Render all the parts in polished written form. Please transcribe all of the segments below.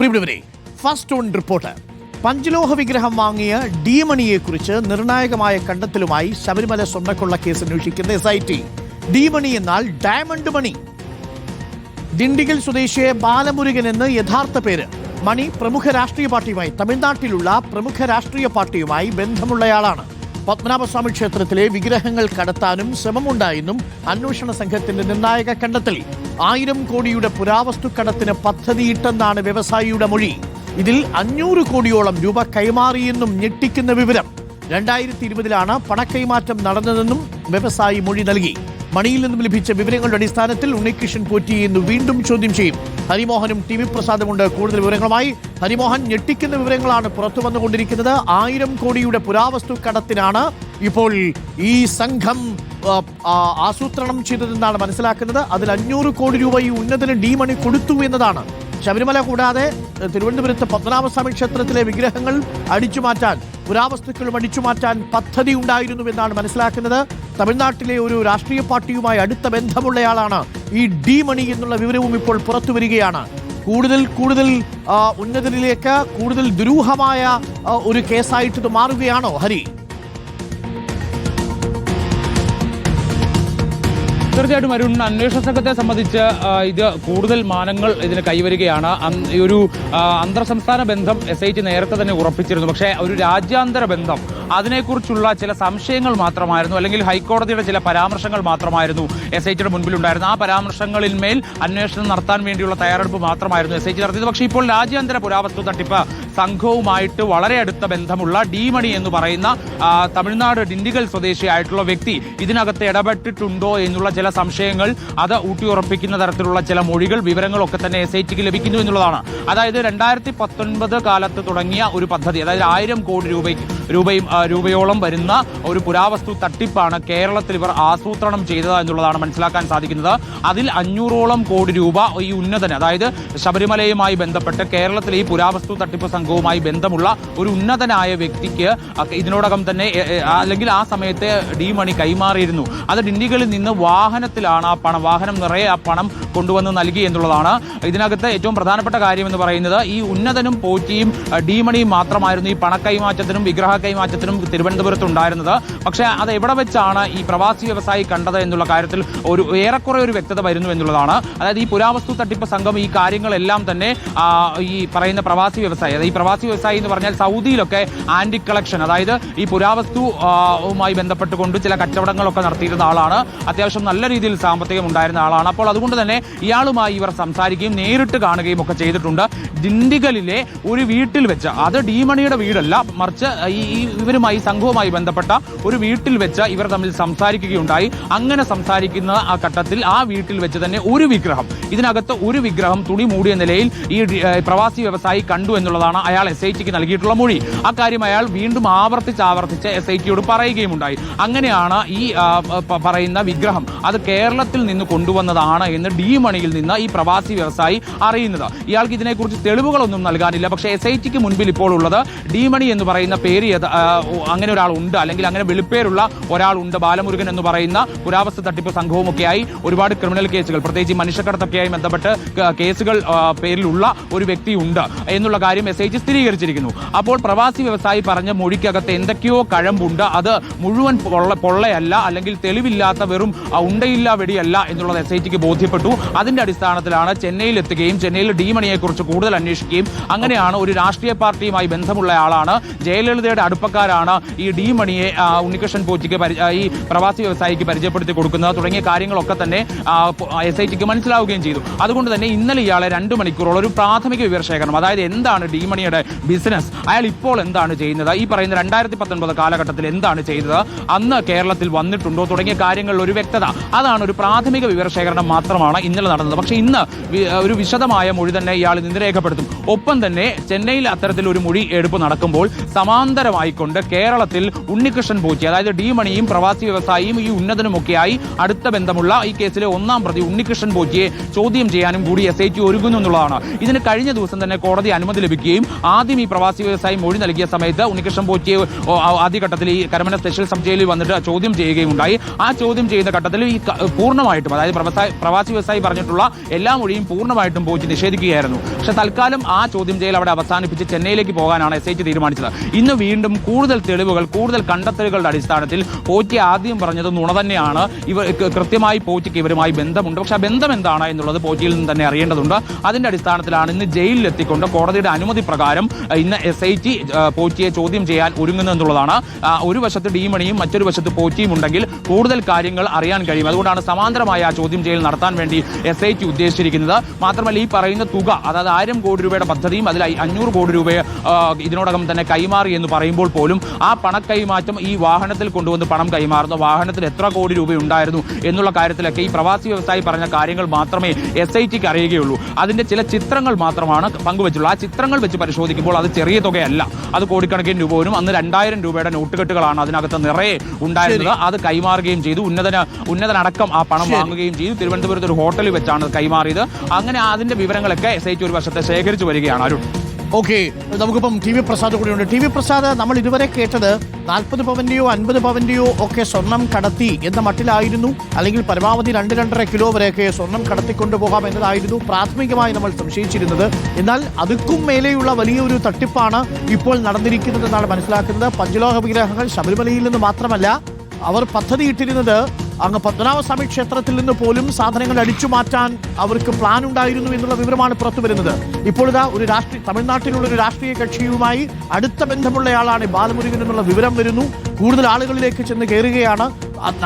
പ്രിയപ്പെട്ടവരെ, first on report. പഞ്ചലോഹ വിഗ്രഹം വാങ്ങിയ ഡി മണിയെക്കുറിച്ച് നിർണായകമായ കണ്ടെത്തലുമായി ശബരിമല സ്വർണ്ണക്കൊള്ള കേസ് അന്വേഷിക്കുന്ന SIT. ഡി മണി എന്നാൽ ഡയമണ്ട് മണി. ദിണ്ടിഗൽ സ്വദേശിയെ ബാലമുരുകൻ എന്ന് യഥാർത്ഥ പേര്. മണി പ്രമുഖ രാഷ്ട്രീയ പാർട്ടിയുമായി, തമിഴ്നാട്ടിലുള്ള പ്രമുഖ രാഷ്ട്രീയ പാർട്ടിയുമായി ബന്ധമുള്ളയാളാണ്. പത്മനാഭസ്വാമി ക്ഷേത്രത്തിലെ വിഗ്രഹങ്ങൾ കടത്താനും ശ്രമമുണ്ടായെന്നും അന്വേഷണ സംഘത്തിന്റെ നിർണായക കണ്ടെത്തൽ. 1000 കോടിയുടെ പുരാവസ്തു കടത്തിന് പദ്ധതിയിട്ടെന്നാണ് വ്യവസായിയുടെ മൊഴി. ഇതിൽ 500 കോടിയോളം രൂപ കൈമാറിയെന്നും ഞെട്ടിക്കുന്ന വിവരം. 2020 പണക്കൈമാറ്റം നടന്നതെന്നും വ്യവസായി മൊഴി നൽകി. മണിയിൽ നിന്നും ലഭിച്ച വിവരങ്ങളുടെ അടിസ്ഥാനത്തിൽ ഉണ്ണികൃഷ്ണൻ പോറ്റിയെ ഇന്ന് വീണ്ടും ചോദ്യം ചെയ്യും. ഹരിമോഹനും TV പ്രസാദുമുണ്ട് കൂടുതൽ വിവരങ്ങളുമായി. ഹരിമോഹൻ, ഞെട്ടിക്കുന്ന വിവരങ്ങളാണ് പുറത്തു വന്നുകൊണ്ടിരിക്കുന്നത്. 1000 കോടിയുടെ പുരാവസ്തു കടത്തിനാണ് ഇപ്പോൾ ഈ സംഘം ആസൂത്രണം ചെയ്തതെന്നാണ് മനസ്സിലാക്കുന്നത്. അതിൽ 500 കോടി രൂപ ഈ ഉന്നതന് ഡി മണി കൊടുത്തു എന്നതാണ്. ശബരിമല കൂടാതെ തിരുവനന്തപുരത്ത് പത്മനാഭസ്വാമി ക്ഷേത്രത്തിലെ വിഗ്രഹങ്ങൾ അടിച്ചുമാറ്റാൻ, പുരാവസ്തുക്കളും അടിച്ചുമാറ്റാൻ പദ്ധതി ഉണ്ടായിരുന്നുവെന്നാണ് മനസ്സിലാക്കുന്നത്. തമിഴ്നാട്ടിലെ ഒരു രാഷ്ട്രീയ പാർട്ടിയുമായി അടുത്ത ബന്ധമുള്ളയാളാണ് ഈ ഡി മണി എന്നുള്ള വിവരവും ഇപ്പോൾ പുറത്തു വരികയാണ്. കൂടുതൽ ഉന്നതരിലേക്ക് കൂടുതൽ ദുരൂഹമായ ഒരു കേസായിട്ട് ഇത് മാറുകയാണോ ഹരി? തീർച്ചയായിട്ടും അരുൺ, അന്വേഷണ സംഘത്തെ സംബന്ധിച്ച് ഇത് കൂടുതൽ മാനങ്ങൾ ഇതിന് കൈവരികയാണ്. ഒരു അന്തർ സംസ്ഥാന ബന്ധം SIT നേരത്തെ തന്നെ ഉറപ്പിച്ചിരുന്നു. പക്ഷേ ഒരു രാജ്യാന്തര ബന്ധം, അതിനെക്കുറിച്ചുള്ള ചില സംശയങ്ങൾ മാത്രമായിരുന്നു, അല്ലെങ്കിൽ ഹൈക്കോടതിയുടെ ചില പരാമർശങ്ങൾ മാത്രമായിരുന്നു SITയുടെ മുൻപിലുണ്ടായിരുന്നു. ആ പരാമർശങ്ങളിന്മേൽ അന്വേഷണം നടത്താൻ വേണ്ടിയുള്ള തയ്യാറെടുപ്പ് മാത്രമായിരുന്നു SIT നടത്തിയത്. പക്ഷേ ഇപ്പോൾ രാജ്യാന്തര പുരാവസ്തു തട്ടിപ്പ് സംഘവുമായിട്ട് വളരെ അടുത്ത ബന്ധമുള്ള ഡി മണി എന്ന് പറയുന്ന തമിഴ്നാട് ഡിണ്ടിഗൽ സ്വദേശിയായിട്ടുള്ള വ്യക്തി ഇതിനകത്ത് ഇടപെട്ടിട്ടുണ്ടോ എന്നുള്ള ചില സംശയങ്ങൾ, അത് ഊട്ടിയുറപ്പിക്കുന്ന തരത്തിലുള്ള ചില മൊഴികൾ, വിവരങ്ങളൊക്കെ തന്നെ SITക്ക് ലഭിക്കുന്നു എന്നുള്ളതാണ്. അതായത് 2019 കാലത്ത് തുടങ്ങിയ ഒരു പദ്ധതി, അതായത് 1000 കോടി രൂപയോളം വരുന്ന ഒരു പുരാവസ്തു തട്ടിപ്പാണ് കേരളത്തിൽ ഇവർ ആസൂത്രണം ചെയ്തത് എന്നുള്ളതാണ് മനസ്സിലാക്കാൻ സാധിക്കുന്നത്. അതിൽ 500ഓളം കോടി രൂപ ഈ ഉന്നതന്, അതായത് ശബരിമലയുമായി ബന്ധപ്പെട്ട് കേരളത്തിലെ ഈ പുരാവസ്തു തട്ടിപ്പ് സംഘവുമായി ബന്ധമുള്ള ഒരു ഉന്നതനായ വ്യക്തിക്ക് ഇതിനോടകം തന്നെ, അല്ലെങ്കിൽ ആ സമയത്ത് ഡി മണി കൈമാറിയിരുന്നു. അത് ഡിണ്ടിഗലിൽ നിന്ന് വാഹനത്തിലാണ് ആ പണം, വാഹനം നിറയെ ആ പണം കൊണ്ടുവന്ന് നൽകി എന്നുള്ളതാണ്. ഇതിനകത്ത് ഏറ്റവും പ്രധാനപ്പെട്ട കാര്യം എന്ന് പറയുന്നത് ഈ ഉന്നതനും പോറ്റിയും ഡി മണിയും മാത്രമായിരുന്നു ഈ പണക്കൈമാറ്റത്തിനും വിഗ്രഹ കൈമാറ്റത്തിനും തിരുവനന്തപുരത്ത് ഉണ്ടായിരുന്നത്. പക്ഷേ അത് എവിടെ വെച്ചാണ് ഈ പ്രവാസി വ്യവസായി കണ്ടത് എന്നുള്ള കാര്യത്തിൽ ഏറെക്കുറെ ഒരു വ്യക്തത വരുന്നു എന്നുള്ളതാണ്. അതായത് ഈ പുരാവസ്തു തട്ടിപ്പ് സംഘം ഈ കാര്യങ്ങളെല്ലാം തന്നെ ഈ പറയുന്ന പ്രവാസി വ്യവസായി, അതായത് ഈ പ്രവാസി വ്യവസായി എന്ന് പറഞ്ഞാൽ സൗദിയിലൊക്കെ ആന്റി കളക്ഷൻ, അതായത് ഈ പുരാവസ്തുവുമായി ബന്ധപ്പെട്ടുകൊണ്ട് ചില കച്ചവടങ്ങളൊക്കെ നടത്തിയിരുന്ന ആളാണ്. അത്യാവശ്യം നല്ല രീതിയിൽ സാമ്പത്തികം ഉണ്ടായിരുന്ന ആളാണ്. അപ്പോൾ അതുകൊണ്ട് തന്നെ ഇയാളുമായി ഇവർ സംസാരിക്കുകയും നേരിട്ട് കാണുകയും ഒക്കെ ചെയ്തിട്ടുണ്ട്. ഡിണ്ടിഗലിലെ ഒരു വീട്ടിൽ വെച്ച്, അത് ഡി മണിയുടെ വീടല്ല, മറിച്ച് ഇവരുമായി സംഘവുമായി ബന്ധപ്പെട്ട ഒരു വീട്ടിൽ വെച്ച് ഇവർ തമ്മിൽ സംസാരിക്കുകയുണ്ടായി. അങ്ങനെ സംസാരിക്കുന്ന ആ ഘട്ടത്തിൽ ആ വീട്ടിൽ വെച്ച് തന്നെ ഇതിനകത്ത് ഒരു വിഗ്രഹം തുണി മൂടിയ നിലയിൽ ഈ പ്രവാസി വ്യവസായി കണ്ടു എന്നുള്ളതാണ് അയാൾ SITക്ക് നൽകിയിട്ടുള്ള മൊഴി. ആ കാര്യം അയാൾ വീണ്ടും ആവർത്തിച്ച് SITയോട് പറയുകയുമുണ്ടായി. അങ്ങനെയാണ് ഈ പറയുന്ന വിഗ്രഹം അത് കേരളത്തിൽ നിന്ന് കൊണ്ടുവന്നതാണ് എന്ന് ഡി മണിയിൽ നിന്ന് ഈ പ്രവാസി വ്യവസായി അറിയുന്നത്. ഇയാൾക്ക് ഇതിനെക്കുറിച്ച് തെളിവുകളൊന്നും നൽകാനില്ല. പക്ഷേ SITക്ക് മുൻപിൽ ഇപ്പോൾ ഉള്ളത് ഡി മണി എന്ന് പറയുന്ന പേര്, അങ്ങനെ ഒരാളുണ്ട്, അല്ലെങ്കിൽ അങ്ങനെ വെളിപ്പേരുള്ള ഒരാളുണ്ട്. ബാലമുരുകൻ എന്ന് പറയുന്ന പുരാവസ്തു തട്ടിപ്പ് സംഘവുമൊക്കെയായി ഒരുപാട് ക്രിമിനൽ കേസുകൾ, പ്രത്യേകിച്ച് മനുഷ്യക്കടത്തൊക്കെയായി ബന്ധപ്പെട്ട് കേസുകൾ പേരിലുള്ള ഒരു വ്യക്തിയുണ്ട് എന്നുള്ള കാര്യം SIT സ്ഥിരീകരിച്ചിരിക്കുന്നു. അപ്പോൾ പ്രവാസി വ്യവസായി പറഞ്ഞ മൊഴിക്കകത്ത് എന്തൊക്കെയോ കഴമ്പുണ്ട്. അത് മുഴുവൻ പൊള്ളയല്ല, അല്ലെങ്കിൽ തെളിവില്ലാത്ത വെറും ഉണ്ടയില്ല വെടിയല്ല എന്നുള്ളത് SITക്ക് ബോധ്യപ്പെട്ടു. അതിന്റെ അടിസ്ഥാനത്തിലാണ് ചെന്നൈയിൽ എത്തുകയും ചെന്നൈയിൽ ഡി മണിയെക്കുറിച്ച് കൂടുതൽ അന്വേഷിക്കുകയും അങ്ങനെയാണ് ഒരു രാഷ്ട്രീയ പാർട്ടിയുമായി ബന്ധമുള്ള ആളാണ്, ജയലളിതയുടെ അടുപ്പക്കാരാണ് ഈ ഡി മണിയെ ഉണ്ണികൃഷ്ണൻ പോറ്റിക്ക്, ഈ പ്രവാസി വ്യവസായിക്ക് പരിചയപ്പെടുത്തി കൊടുക്കുന്നത് തുടങ്ങിയ കാര്യങ്ങളൊക്കെ തന്നെ SITക്ക് മനസ്സിലാവുകയും ചെയ്തു. അതുകൊണ്ട് തന്നെ ഇന്നലെ ഇയാളെ 2 മണിക്കൂറോളം ഒരു പ്രാഥമിക വിവരശേഖരണം, അതായത് എന്താണ് ഡി മണിയുടെ ബിസിനസ്, അയാൾ ഇപ്പോൾ എന്താണ് ചെയ്യുന്നത്, ഈ പറയുന്ന 2019 കാലഘട്ടത്തിൽ എന്താണ് ചെയ്തത്, അന്ന് കേരളത്തിൽ വന്നിട്ടുണ്ടോ തുടങ്ങിയ കാര്യങ്ങളിൽ ഒരു വ്യക്തത, അതാണ് ഒരു പ്രാഥമിക വിവരശേഖരണം മാത്രമാണ് ഇന്നലെ നടന്നത്. പക്ഷേ ഇന്ന് ഒരു വിശദമായ മൊഴി തന്നെ ഇയാൾ ഇന്ന് രേഖപ്പെടുത്തും. ഒപ്പം തന്നെ ചെന്നൈയിൽ അത്തരത്തിലൊരു മൊഴി എടുപ്പ് നടക്കുമ്പോൾ സമാന്തരമായിക്കൊണ്ട് കേരളത്തിൽ ഉണ്ണികൃഷ്ണൻ പോറ്റി, അതായത് ഡി മണിയും പ്രവാസി വ്യവസായിയും ഈ ഉന്നതനുമൊക്കെയായി അടുത്ത ബന്ധമുള്ള ഈ കേസിലെ 1-ാം പ്രതി ഉണ്ണികൃഷ്ണൻ പോറ്റിയെ ചോദ്യം ചെയ്യാനും കൂടി SIT ഒരുങ്ങുന്നു എന്നുള്ളതാണ്. ഇതിന് കഴിഞ്ഞ ദിവസം തന്നെ കോടതി അനുമതി ലഭിക്കുകയും ആദ്യം ഈ പ്രവാസി വ്യവസായി മൊഴി നൽകിയ സമയത്ത് ഉണ്ണികൃഷ്ണൻ പോറ്റിയെ ആദ്യഘട്ടത്തിൽ ഈ കരമന സ്പെഷ്യൽ സബ് ജയിലിൽ വന്നിട്ട് ചോദ്യം ചെയ്യുകയും ഉണ്ടായി. ആ ചോദ്യം ചെയ്യുന്ന ഘട്ടത്തിൽ ഈ പൂർണ്ണമായിട്ടും, അതായത് പ്രവാസി വ്യവസായി പറഞ്ഞിട്ടുള്ള എല്ലാ മൊഴിയും പൂർണ്ണമായിട്ടും പോറ്റി നിഷേധിക്കുകയായിരുന്നു. പക്ഷെ തൽക്കാലം ആ ആ ചോദ്യം ചെയ്യൽ അവിടെ അവസാനിപ്പിച്ച് ചെന്നൈയിലേക്ക് പോകാനാണ് SIT തീരുമാനിച്ചത്. ഇന്ന് വീണ്ടും കൂടുതൽ തെളിവുകൾ, കൂടുതൽ കണ്ടെത്തലുകളുടെ അടിസ്ഥാനത്തിൽ പോറ്റി ആദ്യം പറഞ്ഞത് നുണ തന്നെയാണ്. കൃത്യമായി പോറ്റിക്ക് ഇവരുമായി ബന്ധമുണ്ട്. പക്ഷേ ആ ബന്ധം എന്താണ് എന്നുള്ളത് പോറ്റിയിൽ നിന്ന് തന്നെ അറിയേണ്ടതുണ്ട്. അതിന്റെ അടിസ്ഥാനത്തിലാണ് ഇന്ന് ജയിലിലെത്തിക്കൊണ്ട് കോടതിയുടെ അനുമതി പ്രകാരം ഇന്ന് SIT പോറ്റിയെ ചോദ്യം ചെയ്യാൻ ഒരുങ്ങുന്നത് എന്നുള്ളതാണ്. ഒരു വശത്ത് ഡീമണിയും മറ്റൊരു വശത്ത് പോറ്റിയും ഉണ്ടെങ്കിൽ കൂടുതൽ കാര്യങ്ങൾ അറിയാൻ കഴിയും. അതുകൊണ്ടാണ് സമാന്തരമായ ആ ചോദ്യം ചെയ്യൽ നടത്താൻ വേണ്ടി SIT ഉദ്ദേശിച്ചിരിക്കുന്നത്. മാത്രമല്ല ഈ പറയുന്ന തുക, അതായത് 1000 കോടി രൂപയുടെ പദ്ധതിയും അതിൽ 500 കോടി രൂപയെ ഇതിനോടകം തന്നെ കൈമാറി എന്ന് പറയുമ്പോൾ പോലും ആ പണക്കൈമാറ്റം ഈ വാഹനത്തിൽ കൊണ്ടുവന്ന് പണം കൈമാറുന്ന വാഹനത്തിൽ എത്ര കോടി രൂപ ഉണ്ടായിരുന്നു എന്നുള്ള കാര്യത്തിലൊക്കെ ഈ പ്രവാസി വ്യവസായി പറഞ്ഞ കാര്യങ്ങൾ മാത്രമേ SITക്ക് അറിയുകയുള്ളൂ. അതിന്റെ ചില ചിത്രങ്ങൾ മാത്രമാണ് പങ്കുവച്ചുള്ളൂ. ആ ചിത്രങ്ങൾ വെച്ച് പരിശോധിക്കുമ്പോൾ അത് ചെറിയ തുകയല്ല, അത് കോടിക്കണക്കിന് രൂപ വരും. അന്ന് 2000 രൂപയുടെ നോട്ടുകെട്ടുകളാണ് അതിനകത്ത് നിറയെ ഉണ്ടായിരുന്നത്. അത് കൈമാറുകയും ചെയ്തു. ഉന്നതനടക്കം ആ പണം വാങ്ങുകയും ചെയ്തു. തിരുവനന്തപുരത്ത് ഒരു ഹോട്ടലിൽ വെച്ചാണ് കൈമാറിയത്. അങ്ങനെ അതിന്റെ വിവരങ്ങളൊക്കെ SIT ഒരു വശത്തെ ശേഖരിച്ചു വരികയാണ്. അരുൺ, ഓക്കെ, നമുക്കിപ്പം TV പ്രസാദ് കൂടിയുണ്ട്. TV പ്രസാദ്, നമ്മൾ ഇതുവരെ കേട്ടത് 40 പവന്റെയോ 50 പവന്റെയോ ഒക്കെ സ്വർണം കടത്തി എന്ന മട്ടിലായിരുന്നു, അല്ലെങ്കിൽ പരമാവധി 2-2.5 കിലോ വരെയൊക്കെ സ്വർണം കടത്തിക്കൊണ്ടുപോകാം എന്നതായിരുന്നു പ്രാഥമികമായി നമ്മൾ സംശയിച്ചിരുന്നത്. എന്നാൽ അതുക്കും മേലെയുള്ള വലിയൊരു തട്ടിപ്പാണ് ഇപ്പോൾ നടന്നിരിക്കുന്നതെന്നാണ് മനസ്സിലാക്കുന്നത്. പഞ്ചലോഹ വിഗ്രഹങ്ങൾ ശബരിമലയിൽ നിന്ന് മാത്രമല്ല, അവർ പദ്ധതിയിട്ടിരുന്നത് അങ്ങ് പത്മനാഭസ്വാമി ക്ഷേത്രത്തിൽ നിന്ന് പോലും സാധനങ്ങൾ അടിച്ചു മാറ്റാൻ അവർക്ക് പ്ലാൻ ഉണ്ടായിരുന്നു എന്നുള്ള വിവരമാണ് പുറത്തു വരുന്നത്. ഇപ്പോൾ ഇതാ ഒരു തമിഴ്നാട്ടിലുള്ള ഒരു രാഷ്ട്രീയ കക്ഷിയുമായി അടുത്ത ബന്ധമുള്ളയാളാണ് ബാലമുരുകൻ എന്നുള്ള വിവരം വരുന്നു. കൂടുതൽ ആളുകളിലേക്ക് ചെന്ന് കയറുകയാണ്.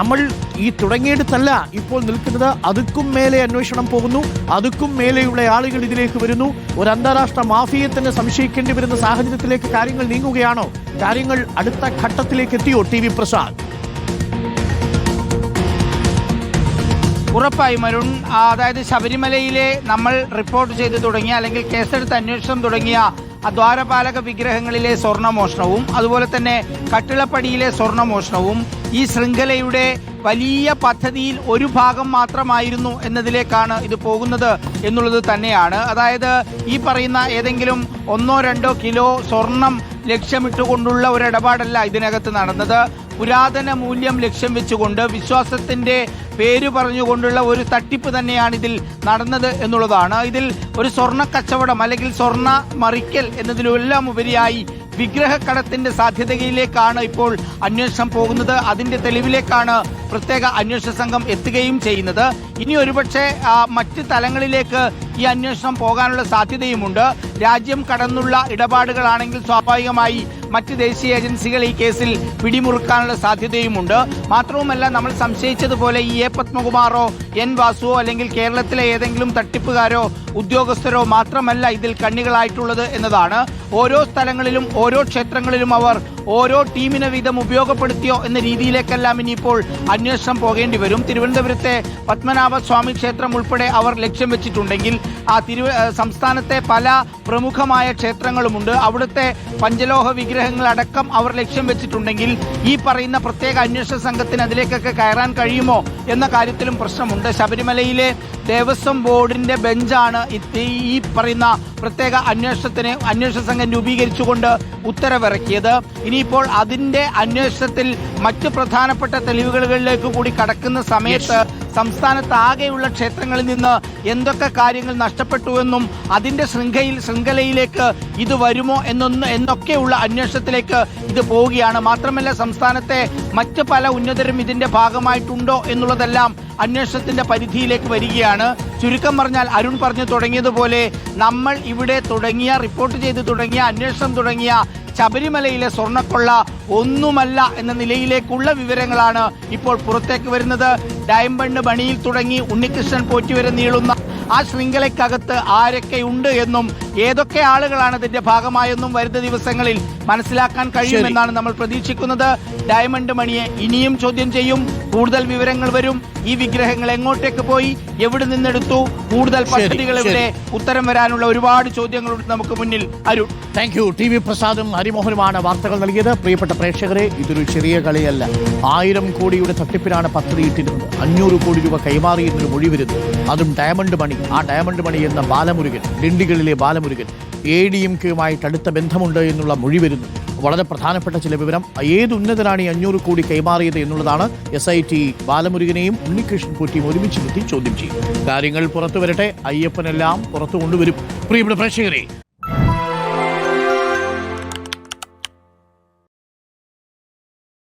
നമ്മൾ ഈ തുടങ്ങിയെടുത്തല്ല ഇപ്പോൾ നിൽക്കുന്നത്. അതുക്കും മേലെ അന്വേഷണം പോകുന്നു. അതുക്കും മേലെയുള്ള ആളുകൾ ഇതിലേക്ക് വരുന്നു. ഒരു അന്താരാഷ്ട്ര മാഫിയെ തന്നെ സംശയിക്കേണ്ടി വരുന്ന സാഹചര്യത്തിലേക്ക് കാര്യങ്ങൾ നീങ്ങുകയാണോ? കാര്യങ്ങൾ അടുത്ത ഘട്ടത്തിലേക്ക് എത്തിയോ TV പ്രസാദ്? ഉറപ്പായും അരുൺ, അതായത് ശബരിമലയിലെ നമ്മൾ റിപ്പോർട്ട് ചെയ്ത് തുടങ്ങിയ അല്ലെങ്കിൽ കേസെടുത്ത് അന്വേഷണം തുടങ്ങിയ ദ്വാരപാലക വിഗ്രഹങ്ങളിലെ സ്വർണ്ണമോഷണവും അതുപോലെ തന്നെ കട്ടിളപ്പടിയിലെ സ്വർണ്ണമോഷണവും ഈ ശൃംഖലയുടെ വലിയ പദ്ധതിയിൽ ഒരു ഭാഗം മാത്രമായിരുന്നു എന്നതിലേക്കാണ് ഇത് പോകുന്നത് എന്നുള്ളത് തന്നെയാണ്. അതായത് ഈ പറയുന്ന ഏതെങ്കിലും 1-2 കിലോ സ്വർണം ലക്ഷ്യമിട്ടുകൊണ്ടുള്ള ഒരു ഇടപാടല്ല ഇതിനകത്ത് നടന്നത്. പുരാതന മൂല്യം ലക്ഷ്യം വെച്ചുകൊണ്ട് വിശ്വാസത്തിന്റെ പേര് പറഞ്ഞുകൊണ്ടുള്ള ഒരു തട്ടിപ്പ് തന്നെയാണ് ഇതിൽ നടന്നത് എന്നുള്ളതാണ്. ഇതിൽ ഒരു സ്വർണ്ണ കച്ചവടം അല്ലെങ്കിൽ സ്വർണ്ണ മറിക്കൽ എന്നതിലെല്ലാം ഉപരിയായി വിഗ്രഹക്കടത്തിന്റെ സാധ്യതയിലേക്കാണ് ഇപ്പോൾ അന്വേഷണം പോകുന്നത്. അതിന്റെ തെളിവിലേക്കാണ് പ്രത്യേക അന്വേഷണ സംഘം എത്തുകയും ചെയ്യുന്നത്. ഇനി ഒരുപക്ഷെ മറ്റ് തലങ്ങളിലേക്ക് ഈ അന്വേഷണം പോകാനുള്ള സാധ്യതയുമുണ്ട്. രാജ്യം കടന്നുള്ള ഇടപാടുകളാണെങ്കിൽ സ്വാഭാവികമായി മറ്റ് ദേശീയ ഏജൻസികൾ ഈ കേസിൽ പിടിമുറുക്കാനുള്ള സാധ്യതയുമുണ്ട്. മാത്രവുമല്ല, നമ്മൾ സംശയിച്ചതുപോലെ ഈ A. പത്മകുമാറോ N. വാസുവോ അല്ലെങ്കിൽ കേരളത്തിലെ ഏതെങ്കിലും തട്ടിപ്പുകാരോ ഉദ്യോഗസ്ഥരോ മാത്രമല്ല ഇതിൽ കണ്ണികളായിട്ടുള്ളത് എന്നതാണ്. ഓരോ സ്ഥലങ്ങളിലും ഓരോ ക്ഷേത്രങ്ങളിലും അവർ ഓരോ ടീമിനെ വീതം ഉപയോഗപ്പെടുത്തിയോ എന്ന രീതിയിലേക്കെല്ലാം ഇനിയിപ്പോൾ അന്വേഷണം പോകേണ്ടി വരും. തിരുവനന്തപുരത്തെ പത്മനാഭസ്വാമി ക്ഷേത്രം ഉൾപ്പെടെ അവർ ലക്ഷ്യം വെച്ചിട്ടുണ്ടെങ്കിൽ സംസ്ഥാനത്തെ പല പ്രമുഖമായ ക്ഷേത്രങ്ങളുമുണ്ട്. അവിടുത്തെ പഞ്ചലോഹ വിഗ്രഹങ്ങളടക്കം അവർ ലക്ഷ്യം വെച്ചിട്ടുണ്ടെങ്കിൽ ഈ പറയുന്ന പ്രത്യേക അന്വേഷണ സംഘത്തിന് അതിലേക്കൊക്കെ കയറാൻ കഴിയുമോ എന്ന കാര്യത്തിലും പ്രശ്നമുണ്ട്. ശബരിമലയിലെ ദേവസ്വം ബോർഡിന്റെ ബെഞ്ചാണ് ഈ പറയുന്ന പ്രത്യേക അന്വേഷണ സംഘം രൂപീകരിച്ചുകൊണ്ട് ഉത്തരവിറക്കിയത്. ഇനിയിപ്പോൾ അതിന്റെ അന്വേഷണത്തിൽ മറ്റ് പ്രധാനപ്പെട്ട തെളിവുകളിലേക്ക് കൂടി കടക്കുന്ന സമയത്ത് സംസ്ഥാനത്ത് ആകെയുള്ള ക്ഷേത്രങ്ങളിൽ നിന്ന് എന്തൊക്കെ കാര്യങ്ങൾ നഷ്ടപ്പെട്ടുവെന്നും അതിന്റെ ശൃംഖലയിലേക്ക് ഇത് വരുമോ എന്നൊക്കെയുള്ള അന്വേഷണത്തിലേക്ക് ഇത് പോവുകയാണ്. മാത്രമല്ല, സംസ്ഥാനത്തെ മറ്റ് പല ഉന്നതരും ഇതിന്റെ ഭാഗമായിട്ടുണ്ടോ എന്നുള്ളതെല്ലാം അന്വേഷണത്തിന്റെ പരിധിയിലേക്ക് വരികയാണ്. ചുരുക്കം പറഞ്ഞാൽ, അരുൺ പറഞ്ഞു തുടങ്ങിയതുപോലെ നമ്മൾ ഇവിടെ റിപ്പോർട്ട് ചെയ്ത് തുടങ്ങിയ അന്വേഷണം തുടങ്ങിയ ശബരിമലയിലെ സ്വർണ്ണക്കൊള്ള ഒന്നുമല്ല എന്ന നിലയിലേക്കുള്ള വിവരങ്ങളാണ് ഇപ്പോൾ പുറത്തേക്ക് വരുന്നത്. ഡയമണ്ട് മണിയിൽ തുടങ്ങി ഉണ്ണികൃഷ്ണൻ പോറ്റി വരെ നീളുന്ന ആ ശൃംഖലയ്ക്കകത്ത് ആരൊക്കെയുണ്ട് എന്നും ഏതൊക്കെ ആളുകളാണ് ഇതിന്റെ ഭാഗമായെന്നും വരുന്ന ദിവസങ്ങളിൽ മനസ്സിലാക്കാൻ കഴിയുമെന്നാണ് നമ്മൾ പ്രതീക്ഷിക്കുന്നത്. ഡയമണ്ട് മണിയെ ഇനിയും ചോദ്യം ചെയ്യും. കൂടുതൽ വിവരങ്ങൾ വരും. ഈ വിഗ്രഹങ്ങൾ എങ്ങോട്ടേക്ക് പോയി, എവിടെ നിന്നെടുത്തു, കൂടുതൽ പദ്ധതികൾ ഇവിടെ, ഉത്തരം വരാനുള്ള ഒരുപാട് ചോദ്യങ്ങളുണ്ട് നമുക്ക് മുന്നിൽ. Arun, thank you. TV പ്രസാദും ഹരിമോഹനുമാണ് വാർത്തകൾ നൽകിയത്. പ്രിയപ്പെട്ട പ്രേക്ഷകരെ, ഇതൊരു ചെറിയ കളിയല്ല. 1000 കോടിയുടെ തട്ടിപ്പിനാണ് പദ്ധതിയിട്ടിരുന്നത്. 500 കോടി രൂപ കൈമാറി എന്നൊരു മൊഴി വരുന്നു. അതും ഡയമണ്ട് മണി. ആ ഡയമണ്ട് മണി എന്ന ബാലമുരുകൻ, ഡിണ്ടിഗലിലെ ബാലമുരുകൻ, ADMKയുമായിട്ട് അടുത്ത ബന്ധമുണ്ട് എന്നുള്ള മൊഴി വരുന്നു. വളരെ പ്രധാനപ്പെട്ട ചില വിവരം. ഏത് ഉന്നതനാണ് ഈ 500 കോടി കൈമാറിയത് എന്നുള്ളതാണ് SIT ബാലമുരുകനെയും ഉണ്ണികൃഷ്ണൻ പോറ്റിയും ഒരുമിച്ച് നിർത്തി ചോദ്യം ചെയ്യും. കാര്യങ്ങൾ പുറത്തു വരട്ടെ. അയ്യപ്പനെല്ലാം പുറത്തു കൊണ്ടുവരും. പ്രിയപ്പെട്ട പ്രേക്ഷകരെ,